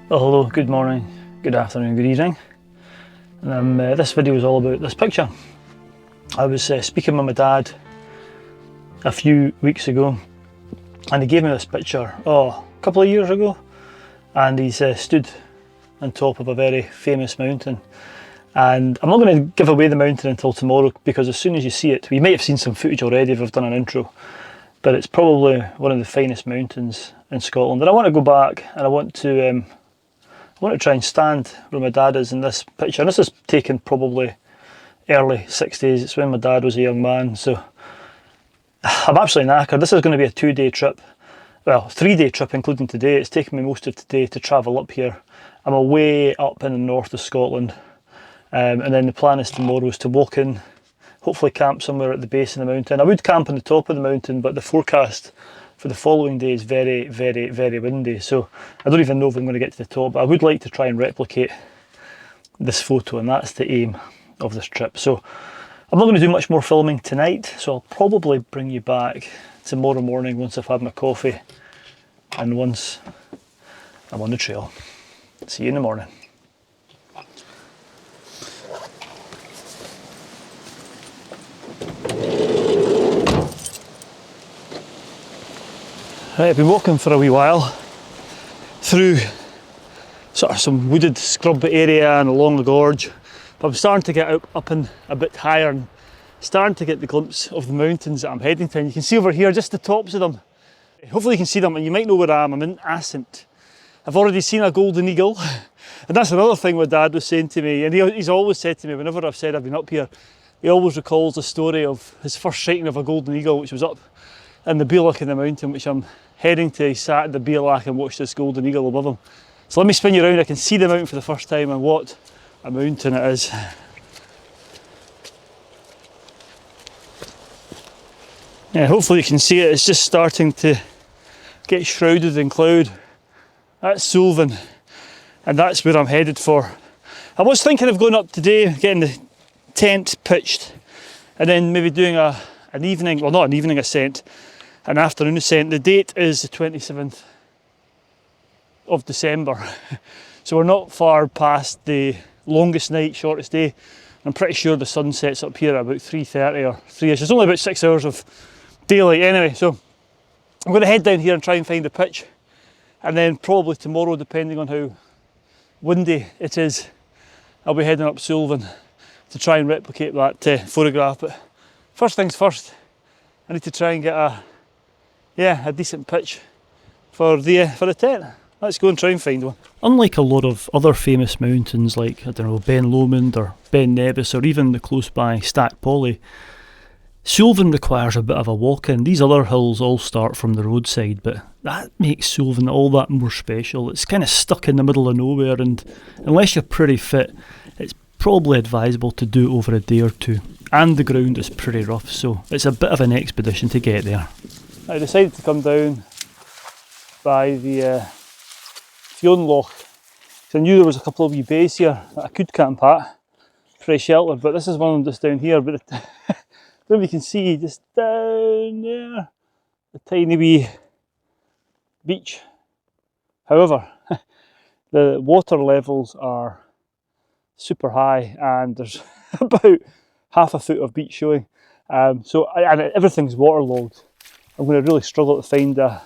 Well, hello, good morning, good afternoon, good evening. And this video is all about this picture. I was speaking with my dad a few weeks ago, and he gave me this picture a couple of years ago, and he's stood on top of a very famous mountain. And I'm not going to give away the mountain until tomorrow, because as soon as you see it, we might have seen some footage already if I've done an intro, but it's probably one of the finest mountains in Scotland. And I want to go back and I want to try and stand where my dad is in this picture. And this is taken probably early 60s. It's when my dad was a young man. So I'm absolutely knackered. This is going to be a 2-day trip. Well, 3-day trip including today. It's taken me most of today to travel up here. I'm away up in the north of Scotland. And then the plan is tomorrow is to walk in, hopefully camp somewhere at the base of the mountain. I would camp on the top of the mountain, but the forecast for the following day is very, very, very windy. So I don't even know if I'm going to get to the top, but I would like to try and replicate this photo, and that's the aim of this trip. So I'm not going to do much more filming tonight, so I'll probably bring you back tomorrow morning once I've had my coffee and once I'm on the trail. See you in the morning. Right, I've been walking for a wee while through sort of some wooded scrub area and along the gorge. But I'm starting to get up and a bit higher and starting to get the glimpse of the mountains that I'm heading to. And you can see over here just the tops of them. Hopefully you can see them, and you might know where I am. I'm in Assynt. I've already seen a golden eagle. And that's another thing my dad was saying to me. And he's always said to me, whenever I've said I've been up here, he always recalls the story of his first sighting of a golden eagle, which was up in the Bealach in the mountain, which I'm heading to. He sat at the Bealach and watched this golden eagle above him. So let me spin you around. I can see the mountain for the first time, and what a mountain it is. Yeah, hopefully you can see it. It's just starting to get shrouded in cloud. That's Suilven, and that's where I'm headed for. I was thinking of going up today, getting the tent pitched, and then maybe doing an evening, well, not an evening ascent, an afternoon ascent. The date is the 27th of December. So we're not far past the longest night, shortest day. I'm pretty sure the sun sets up here at about 3:30 or 3ish. It's only about 6 hours of daylight anyway. So I'm going to head down here and try and find a pitch. And then probably tomorrow, depending on how windy it is, I'll be heading up Suilven to try and replicate that photograph. But first things first, I need to try and get a decent pitch for the tent. Let's go and try and find one. Unlike a lot of other famous mountains like, I don't know, Ben Lomond or Ben Nevis or even the close by Stack Polly, Suilven requires a bit of a walk in. These other hills all start from the roadside, but that makes Suilven all that more special. It's kind of stuck in the middle of nowhere, and unless you're pretty fit, it's probably advisable to do it over a day or two. And the ground is pretty rough, so it's a bit of an expedition to get there. I decided to come down by the Loch, because I knew there was a couple of wee bays here that I could camp at, pretty sheltered, but this is one of them just down here. But I don't know if you can see just down there, a tiny wee beach. However, the water levels are super high and there's about half a foot of beach showing. And everything's waterlogged. I'm going to really struggle to find a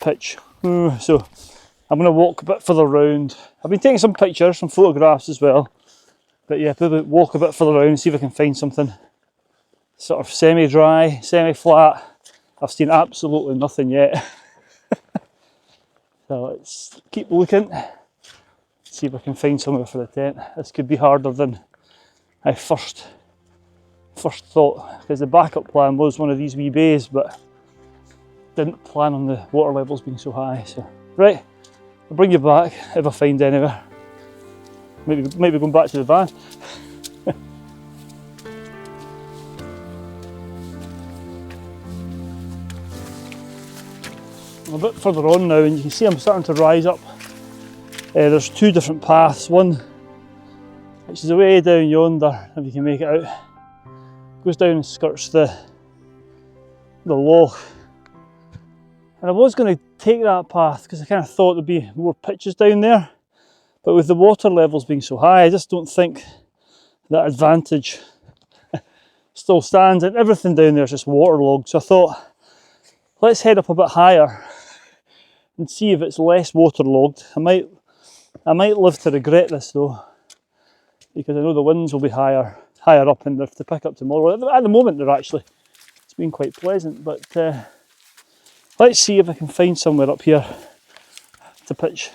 pitch. So I'm going to walk a bit further round. I've been taking some pictures, some photographs as well. But yeah, probably walk a bit further around and see if I can find something sort of semi-dry, semi-flat. I've seen absolutely nothing yet. So let's keep looking. See if I can find somewhere for the tent. This could be harder than I first thought, because the backup plan was one of these wee bays, but didn't plan on the water levels being so high. So right, I'll bring you back if I find anywhere. Maybe going back to the van. I'm a bit further on now, and you can see I'm starting to rise up. There's two different paths. One, which is way down yonder, if you can make it out, goes down and skirts the loch, And I was going to take that path because I kind of thought there'd be more pitches down there. But with the water levels being so high, I just don't think that advantage still stands. And everything down there is just waterlogged. So I thought, let's head up a bit higher and see if it's less waterlogged. I might live to regret this though, because I know the winds will be higher up and they're to pick up tomorrow. At the moment it's been quite pleasant, but let's see if I can find somewhere up here to pitch.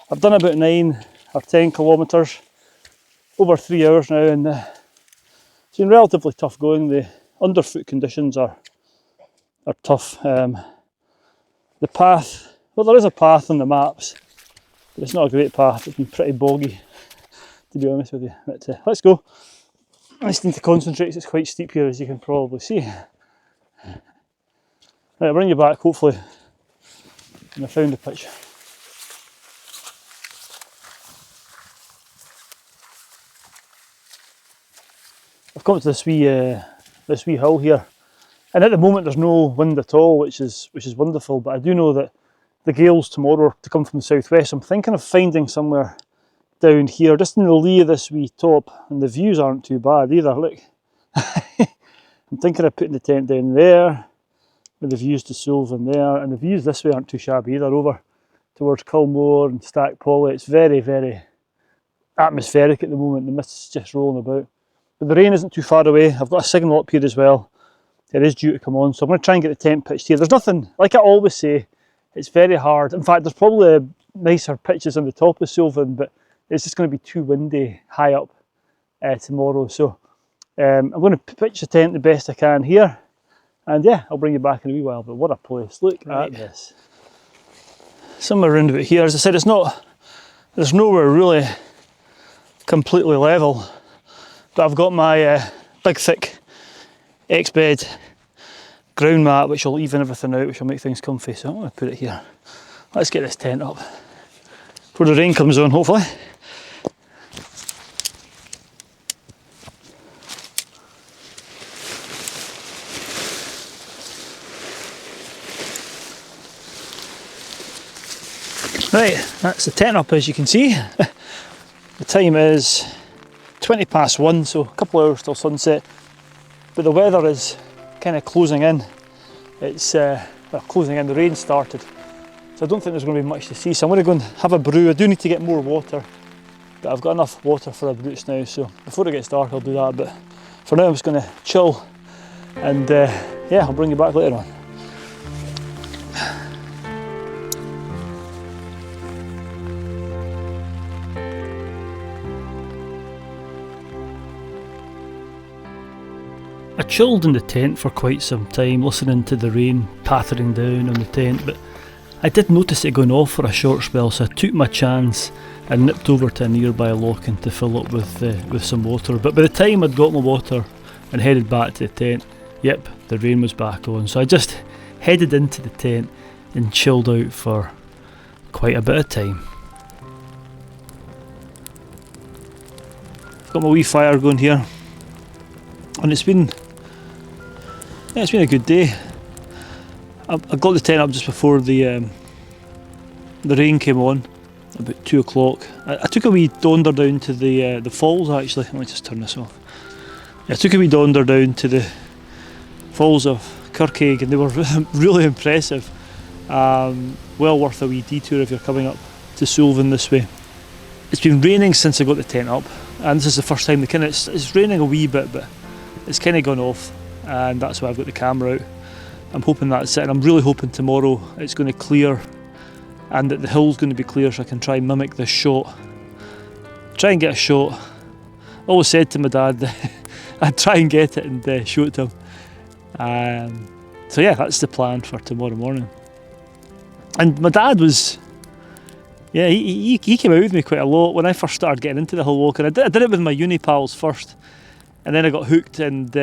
I've done about 9 or 10 kilometres, over 3 hours now, and it's been relatively tough going. The underfoot conditions are tough. The path, well, there is a path on the maps, but it's not a great path. It's been pretty boggy, to be honest with you. But let's go. I just need to concentrate because it's quite steep here, as you can probably see. Right, I'll bring you back, hopefully, when I found the pitch. I've come to this wee hill here, and at the moment there's no wind at all, which is wonderful. But I do know that the gales tomorrow are to come from the southwest. I'm thinking of finding somewhere down here, just in the lee of this wee top, and the views aren't too bad either. Look, I'm thinking of putting the tent down there, with the views to Suilven there, and the views this way aren't too shabby either, over towards Culmore and Stack Polly. It's very, very atmospheric at the moment. The mist's just rolling about. But the rain isn't too far away. I've got a signal up here as well. It is due to come on, so I'm going to try and get the tent pitched here. There's nothing, like I always say, it's very hard. In fact, there's probably nicer pitches on the top of Suilven, but it's just going to be too windy high up tomorrow. So I'm going to pitch the tent the best I can here. And yeah, I'll bring you back in a wee while. But what a place. Look at this. Somewhere around about here. As I said, there's nowhere really completely level. But I've got my big thick X-bed ground mat, which will even everything out, which will make things comfy. So I'm going to put it here. Let's get this tent up before the rain comes on, hopefully. Right, that's the tent up, as you can see. The time is 1:20, so a couple of hours till sunset. But the weather is kind of closing in. It's closing in. The rain started, so I don't think there's going to be much to see. So I'm going to go and have a brew. I do need to get more water, but I've got enough water for a brew now. So before it gets dark, I'll do that. But for now, I'm just going to chill, and yeah, I'll bring you back later on. I chilled in the tent for quite some time, listening to the rain pattering down on the tent, but I did notice it going off for a short spell, so I took my chance and nipped over to a nearby lock-in to fill up with some water. But by the time I'd got my water and headed back to the tent, yep, the rain was back on. So I just headed into the tent and chilled out for quite a bit of time. Got my wee fire going here, and it's been a good day. I got the tent up just before the rain came on, about 2 o'clock. I took a wee donder down to the falls actually. Let me just turn this off. I took a wee donder down to the falls of Kirkhaig, and they were really impressive. Well worth a wee detour if you're coming up to Suilven this way. It's been raining since I got the tent up, and this is the first time it's raining a wee bit, but it's kind of gone off, and that's why I've got the camera out. I'm hoping that's it, and I'm really hoping tomorrow it's going to clear and that the hill's going to be clear, so I can try and mimic this shot. Try and get a shot. I always said to my dad that I'd try and get it and show it to him. So yeah, that's the plan for tomorrow morning. And my dad was, yeah, he came out with me quite a lot when I first started getting into the hill walking. I did it with my uni pals first, and then I got hooked, and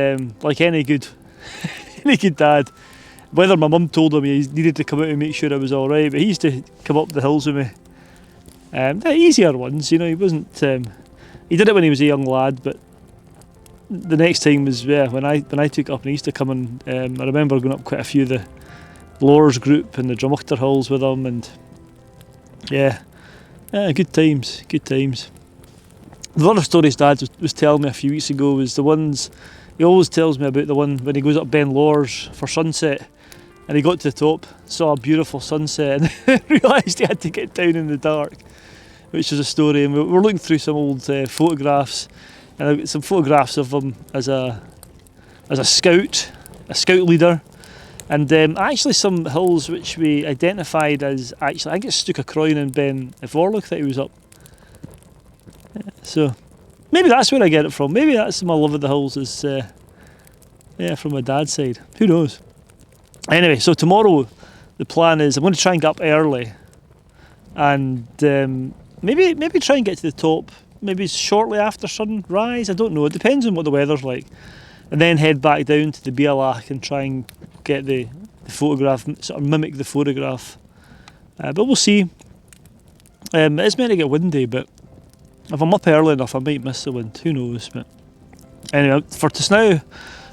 like any good dad, whether my mum told him he needed to come out and make sure I was alright, but he used to come up the hills with me. The easier ones, you know, he wasn't, he did it when he was a young lad, but the next time was when I took it up, and he used to come and I remember going up quite a few of the Lors group and the Drummuchter Hills with him, and yeah, good times, good times. The other stories Dad was telling me a few weeks ago was the ones, he always tells me about the one when he goes up Ben Lors for sunset, and he got to the top, saw a beautiful sunset, and realised he had to get down in the dark, which is a story. And we're looking through some old photographs, and I've got some photographs of him as a scout leader, and actually some hills which we identified as, actually I think it's Stucacroin and Ben Vorlich that he was up. So maybe that's where I get it from. Maybe that's my love of the hills is from my dad's side. Who knows? Anyway, so tomorrow the plan is I'm going to try and get up early, and maybe try and get to the top maybe shortly after sunrise. I don't know. It depends on what the weather's like, and then head back down to the Bialach and try and get the photograph, sort of mimic the photograph. But we'll see. It's meant to get windy, but if I'm up early enough, I might miss the wind. Who knows? But anyway, for just now,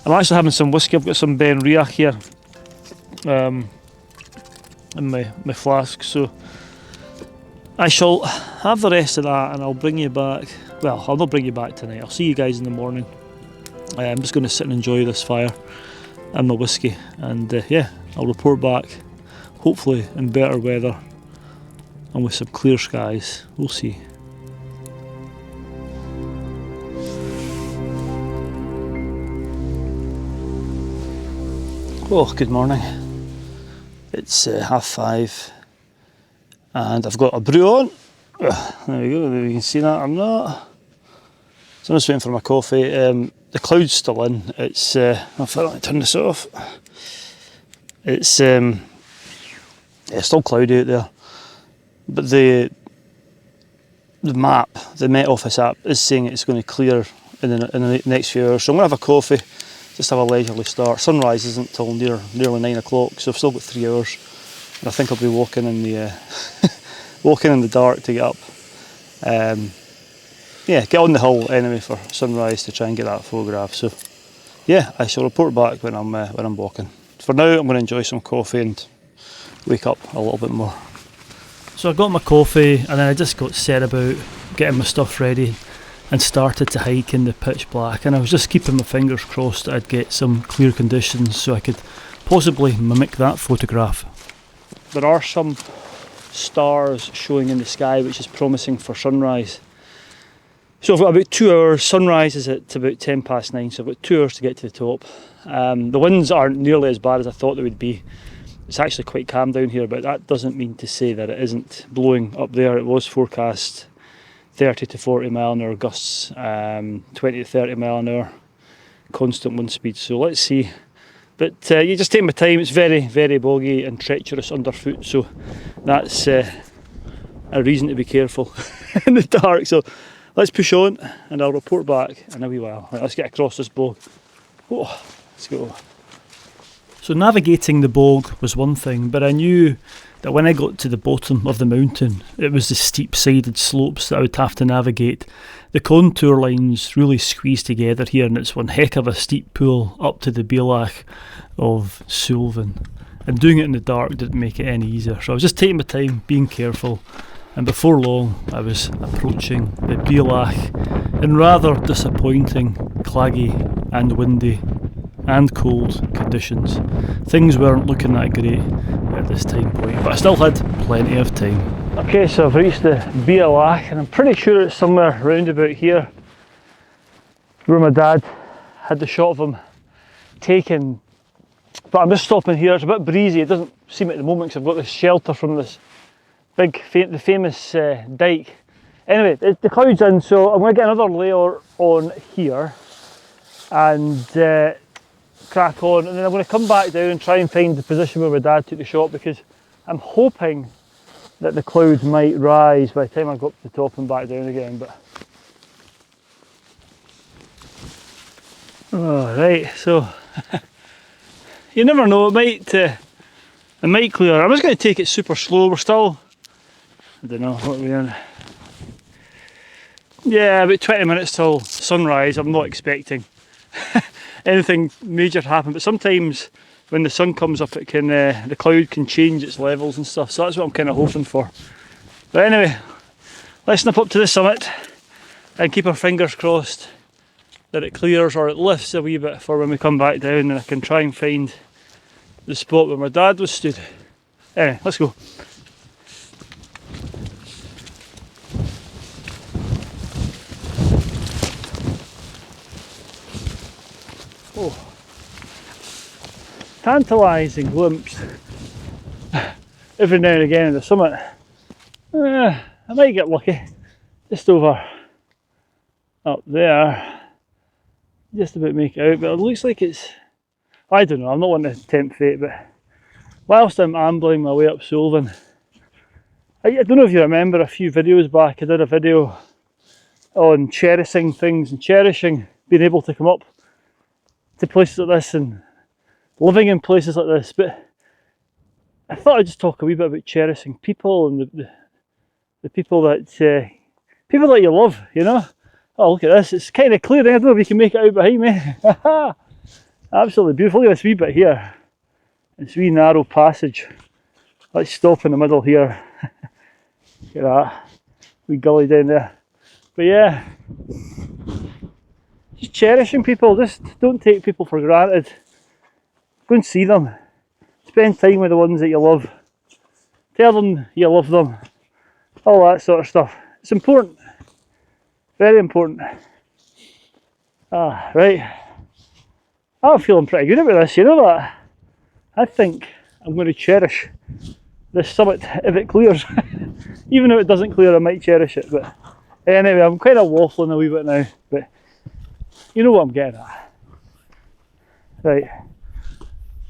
I'm actually having some whiskey. I've got some Ben Riach here in my flask, so I shall have the rest of that, and I'll bring you back. Well, I'll not bring you back tonight. I'll see you guys in the morning. I'm just going to sit and enjoy this fire and my whiskey, and yeah, I'll report back, hopefully in better weather and with some clear skies. We'll see. Oh, good morning. It's 5:30 and I've got a brew on. There we go, you can see that. I'm just waiting for my coffee. The cloud's still in. It's I'll finally turn this off. It's still cloudy out there, but the map, the Met Office app, is saying it's going to clear in the next few hours. So I'm going to have a coffee, just have a leisurely start. Sunrise isn't till nearly 9 o'clock, so I've still got 3 hours. And I think I'll be walking in the walking in the dark to get up. Yeah, get on the hill anyway for sunrise to try and get that photograph. So yeah, I shall report back when I'm walking. For now, I'm going to enjoy some coffee and wake up a little bit more. So I got my coffee, and then I just got set about getting my stuff ready and started to hike in the pitch black, and I was just keeping my fingers crossed that I'd get some clear conditions so I could possibly mimic that photograph. There are some stars showing in the sky which is promising for sunrise. So I've got about 2 hours. Sunrise is at about 9:10, so I've got 2 hours to get to the top. The winds aren't nearly as bad as I thought they would be. It's actually quite calm down here, but that doesn't mean to say that it isn't blowing up there. It was forecast 30 to 40 mile an hour gusts, 20 to 30 mile an hour constant wind speed. So let's see. But you just take my time. It's very, very boggy and treacherous underfoot, so that's a reason to be careful in the dark. So let's push on, and I'll report back in a wee while. Right, let's get across this bog. Oh, let's go. So navigating the bog was one thing, but I knew that when I got to the bottom of the mountain, it was the steep-sided slopes that I would have to navigate. The contour lines really squeeze together here, and it's one heck of a steep pull up to the Bialach of Suilven. And doing it in the dark didn't make it any easier, so I was just taking my time, being careful, and before long I was approaching the Bialach in rather disappointing, claggy and windy and cold conditions. Things weren't looking that great at this time point, but I still had plenty of time. Okay, so I've reached the Bialach, and I'm pretty sure it's somewhere round about here where my dad had the shot of him taken. But I'm just stopping here. It's a bit breezy. It doesn't seem at the moment because I've got this shelter from this big, the famous dike. Anyway, the cloud's in, so I'm going to get another layer on here and crack on, and then I'm going to come back down and try and find the position where my dad took the shot, because I'm hoping that the clouds might rise by the time I go up to the top and back down again. But right, so you never know, it might clear. I'm just going to take it super slow. We're still, I don't know what we're in. Yeah, about 20 minutes till sunrise. I'm not expecting anything major to happen, but sometimes when the sun comes up, it can the cloud can change its levels and stuff. So that's what I'm kind of hoping for. But anyway, let's nip up to the summit and keep our fingers crossed that it clears or it lifts a wee bit for when we come back down, and I can try and find the spot where my dad was stood. Anyway, let's go. Oh, tantalising glimpse every now and again of the summit. I might get lucky, just over up there, just about make it out, but it looks like it's, I don't know, I'm not wanting to tempt fate, but whilst I'm ambling my way up Suilven, I don't know if you remember a few videos back, I did a video on cherishing things and cherishing being able to come up to places like this and living in places like this, but I thought I'd just talk a wee bit about cherishing people and the people that you love, you know. Oh, look at this, it's kind of clear. I don't know if you can make it out behind me. Absolutely beautiful. Look at this wee bit here, this wee narrow passage. Let's stop in the middle here. Look at that wee gully down there. But yeah, just cherishing people, just don't take people for granted. Go and see them, spend time with the ones that you love, tell them you love them, all that sort of stuff. It's important, very important. Right, I'm feeling pretty good about this, you know that? I think I'm going to cherish this summit if it clears. Even if it doesn't clear, I might cherish it. But anyway, I'm kind of waffling a wee bit now, but you know what I'm getting at. Right,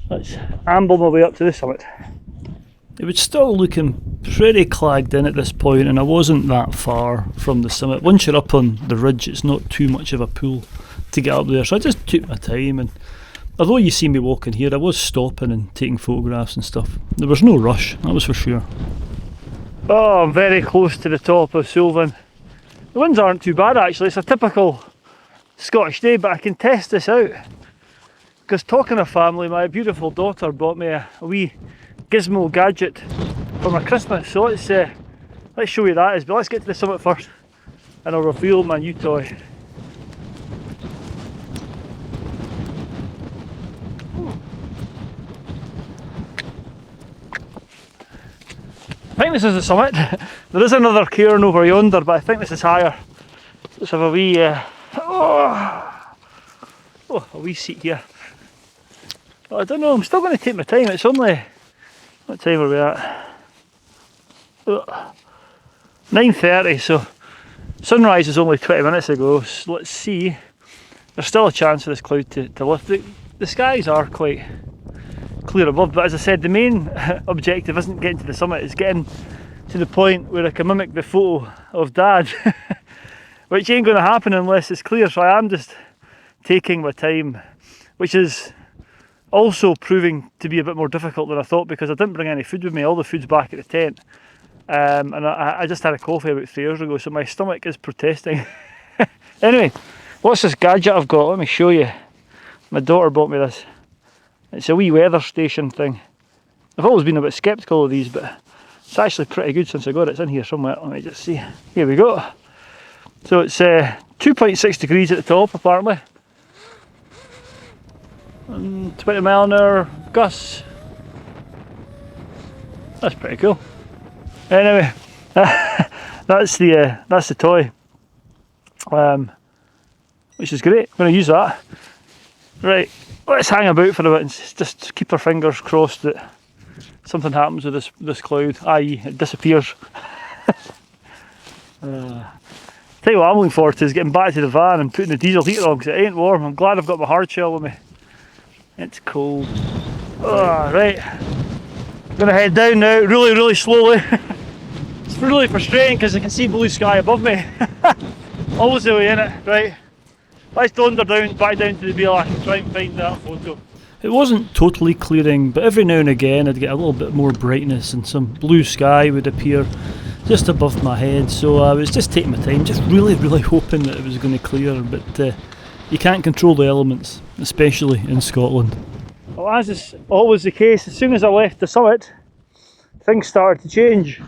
let's amble my way up to the summit. It was still looking pretty clagged in at this point, and I wasn't that far from the summit. Once you're up on the ridge, it's not too much of a pull to get up there, so I just took my time. And although you see me walking here, I was stopping and taking photographs and stuff. There was no rush, that was for sure. Oh, I'm very close to the top of Suilven. The winds aren't too bad actually, it's a typical Scottish day, but I can test this out. Because talking of family, my beautiful daughter bought me a wee gizmo gadget for my Christmas, so let's show you that is, but let's get to the summit first and I'll reveal my new toy. I think this is the summit. There is another cairn over yonder, but I think this is higher. Let's have a wee a wee seat here. But I don't know, I'm still going to take my time. It's only, what time are we at? 9:30, so sunrise is only 20 minutes ago. So let's see. There's still a chance for this cloud to lift. The skies are quite clear above, but as I said, the main objective isn't getting to the summit, it's getting to the point where I can mimic the photo of Dad, which ain't going to happen unless it's clear, so I am just taking my time, which is also proving to be a bit more difficult than I thought because I didn't bring any food with me. All the food's back at the tent, and I just had a coffee about 3 hours ago, so my stomach is protesting. Anyway, what's this gadget I've got? Let me show you. My daughter bought me this. It's a wee weather station thing. I've always been a bit sceptical of these, but it's actually pretty good since I got it. It's in here somewhere. Let me just see. Here we go. So it's 2.6 degrees at the top apparently. And 20 mile an hour gusts. That's pretty cool. Anyway, that's the toy, which is great. I'm going to use that. Right, let's hang about for a bit and just keep our fingers crossed that something happens with this cloud, i.e. it disappears. Tell you what I'm looking forward to is getting back to the van and putting the diesel heater on because it ain't warm. I'm glad I've got my hard shell with me. It's cold. Right, I'm going to head down now really slowly. It's really frustrating because I can see blue sky above me. Always the way in it. Right, let's wander back down to the Beelac and try and find that photo. It wasn't totally clearing, but every now and again I'd get a little bit more brightness and some blue sky would appear just above my head, so I was just taking my time, just really hoping that it was going to clear, but you can't control the elements, especially in Scotland. Well, as is always the case, as soon as I left the summit, things started to change.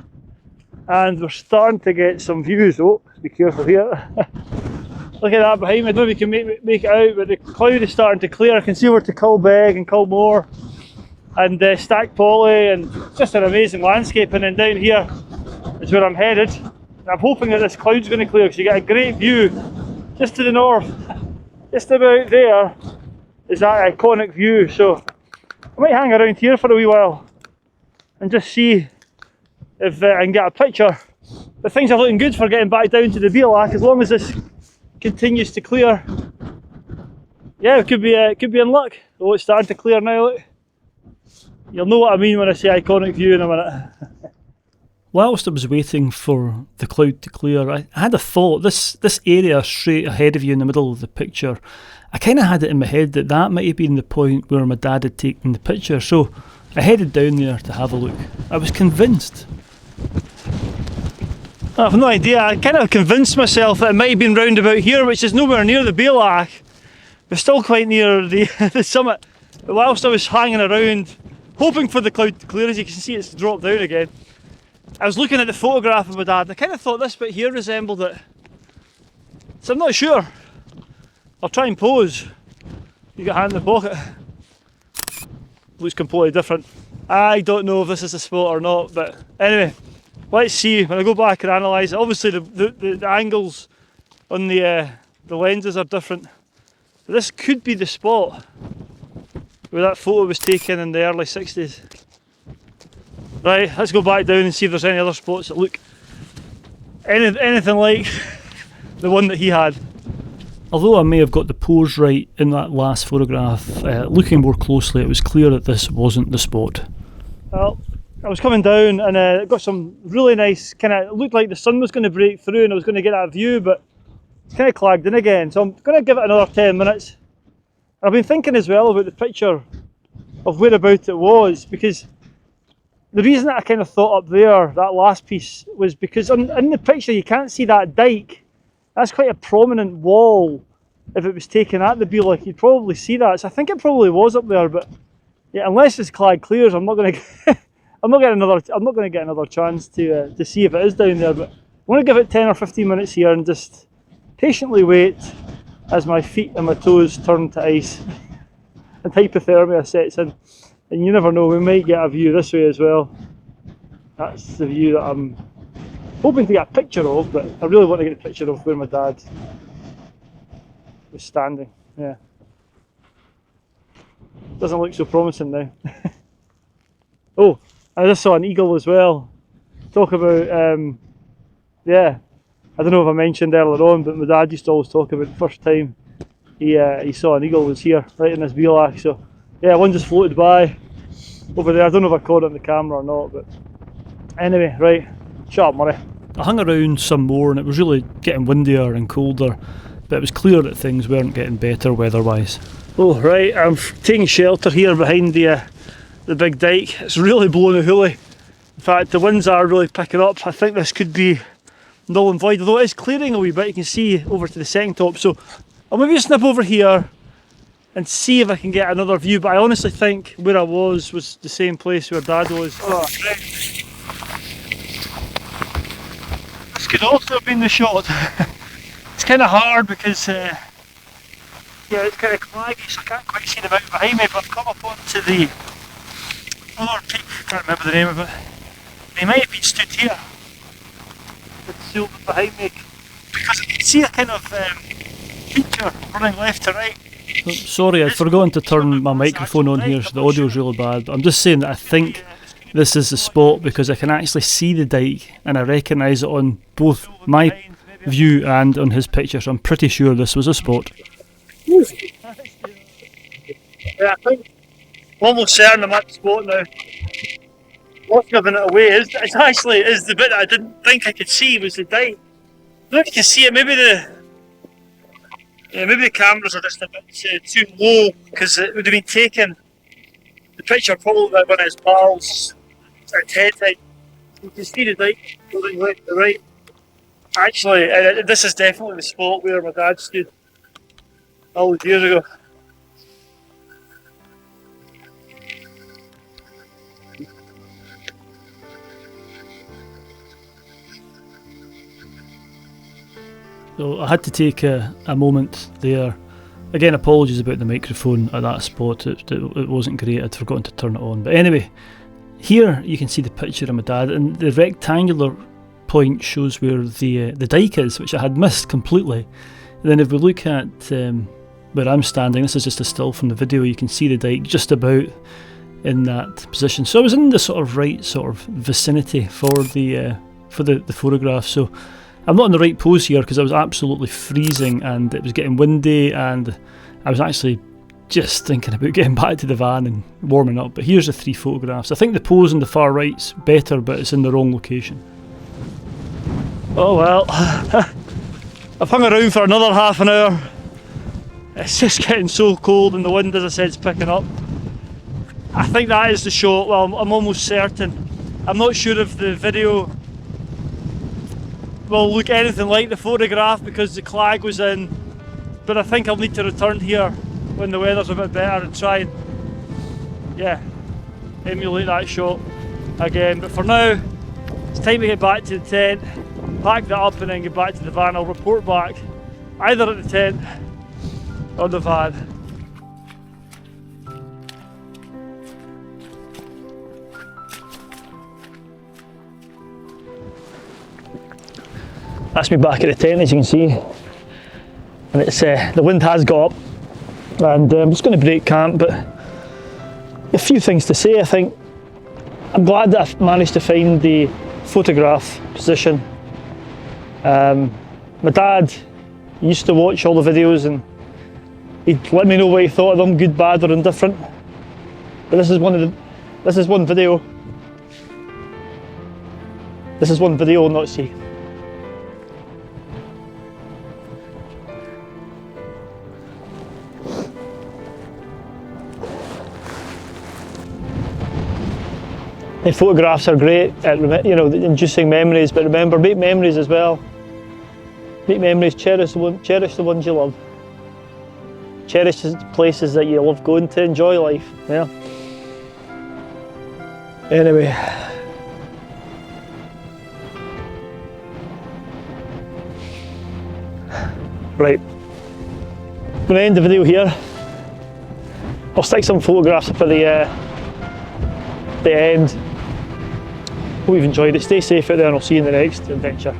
And we're starting to get some views. Oh, be careful here. Look at that behind me. I don't know if you can make it out, but the cloud is starting to clear. I can see over to Culbeg and Culmore and Stack Polly, and it's just an amazing landscape. And then down here is where I'm headed. And I'm hoping that this cloud's going to clear because you get a great view just to the north. Just about there is that iconic view. So I might hang around here for a wee while and just see if I can get a picture. But things are looking good for getting back down to the Bealach as long as this continues to clear. Yeah, it could be in luck. Oh, it's starting to clear now, look. You'll know what I mean when I say iconic view in a minute. Whilst I was waiting for the cloud to clear, I had a thought. This area straight ahead of you in the middle of the picture, I kind of had it in my head that that might have been the point where my dad had taken the picture, so I headed down there to have a look. I was convinced. I have no idea. I kind of convinced myself that it might have been round about here, which is nowhere near the Bealach, but still quite near the, the summit. But whilst I was hanging around, hoping for the cloud to clear, as you can see it's dropped down again, I was looking at the photograph of my dad. I kind of thought this bit here resembled it. So I'm not sure. I'll try and pose. You got a hand in the pocket. Looks completely different. I don't know if this is a spot or not, but anyway. Let's see when I go back and analyse it. Obviously the angles on the lenses are different. But this could be the spot where that photo was taken in the early 60s. Right, let's go back down and see if there's any other spots that look anything like the one that he had. Although I may have got the pose right in that last photograph, looking more closely it was clear that this wasn't the spot. Well, I was coming down and got some really nice it looked like the sun was going to break through and I was going to get that view, but it's kind of clagged in again, so I'm going to give it another 10 minutes. And I've been thinking as well about the picture of whereabout it was, because the reason that I kind of thought up there, that last piece, was because in the picture you can't see that dike. That's quite a prominent wall. If it was taken at the Bealach, you'd probably see that. So I think it probably was up there, but yeah, unless this clag clears, I'm not going to I'm not going to get another chance to see if it is down there. But I want to give it 10 or 15 minutes here and just patiently wait as my feet and my toes turn to ice and hypothermia sets in. And you never know, we might get a view this way as well. That's the view that I'm hoping to get a picture of, but I really want to get a picture of where my dad was standing. Yeah. Doesn't look so promising now. Oh, I just saw an eagle as well. Talk about, yeah, I don't know if I mentioned earlier on, but my dad used to always talk about the first time he saw an eagle was here, right in this Bealach. So yeah, one just floated by over there. I don't know if I caught it on the camera or not, but anyway, right, shut up Murray. I hung around some more and it was really getting windier and colder, but it was clear that things weren't getting better weather-wise. Oh right, I'm taking shelter here behind the big dike. It's really blowing a hoolie. In fact, the winds are really picking up. I think this could be null and void, although it is clearing a wee bit. You can see over to the second top, so I'll maybe snip over here and see if I can get another view, but I honestly think where I was the same place where Dad was. Oh, right. This could also have been the shot. It's kind of hard because yeah, it's kind of claggy, so I can't quite see the mountain behind me, but I've come up onto the other peak, can't remember the name of it. They might have been stood here with the Suilven behind me, because I can see a kind of feature running left to right. Sorry, I'd forgotten to turn my microphone on here, so the audio's really bad, but I'm just saying that I think this is the spot because I can actually see the dike and I recognise it on both my view and on his picture, so I'm pretty sure this was a spot. Yeah, I think I'm almost certain I'm at the spot now. What's giving it away is the bit that I didn't think I could see was the dike. I don't know if you can see it, maybe the cameras are just a bit too low because it would have been taken, the picture probably by one of his pals at head height. You can see the dike going left to right. Actually, this is definitely the spot where my dad stood all those years ago. So I had to take a moment there. Again, apologies about the microphone at that spot, it wasn't great, I'd forgotten to turn it on. But anyway, here you can see the picture of my dad, and the rectangular point shows where the dike is, which I had missed completely. And then if we look at where I'm standing, this is just a still from the video, you can see the dike just about in that position. So I was in the sort of right sort of vicinity for the photograph. So I'm not in the right pose here because I was absolutely freezing and it was getting windy, and I was actually just thinking about getting back to the van and warming up. But here's the 3 photographs. I think the pose on the far right's better, but it's in the wrong location. Oh well, I've hung around for another half an hour. It's just getting so cold and the wind, as I said, is picking up. I think that is the shot. Well, I'm almost certain. I'm not sure if the video will look anything like the photograph because the clag was in, but I think I'll need to return here when the weather's a bit better and try and, yeah, emulate that shot again. But for now, it's time to get back to the tent, pack that up and then get back to the van. I'll report back either at the tent or the van. That's me back at the tent, as you can see, and it's the wind has got up, and I'm just going to break camp. But a few things to say. I think I'm glad that I've managed to find the photograph position. My dad used to watch all the videos and he'd let me know what he thought of them, good, bad or indifferent. But this is one video. This is one video I'll not see. The photographs are great at, inducing memories, but remember, make memories as well. Make memories, cherish the ones you love. Cherish the places that you love going to, enjoy life, yeah. Anyway. Right, I'm going to end the video here. I'll stick some photographs up at the end. Hope you've enjoyed it. Stay safe out there and I'll see you in the next adventure.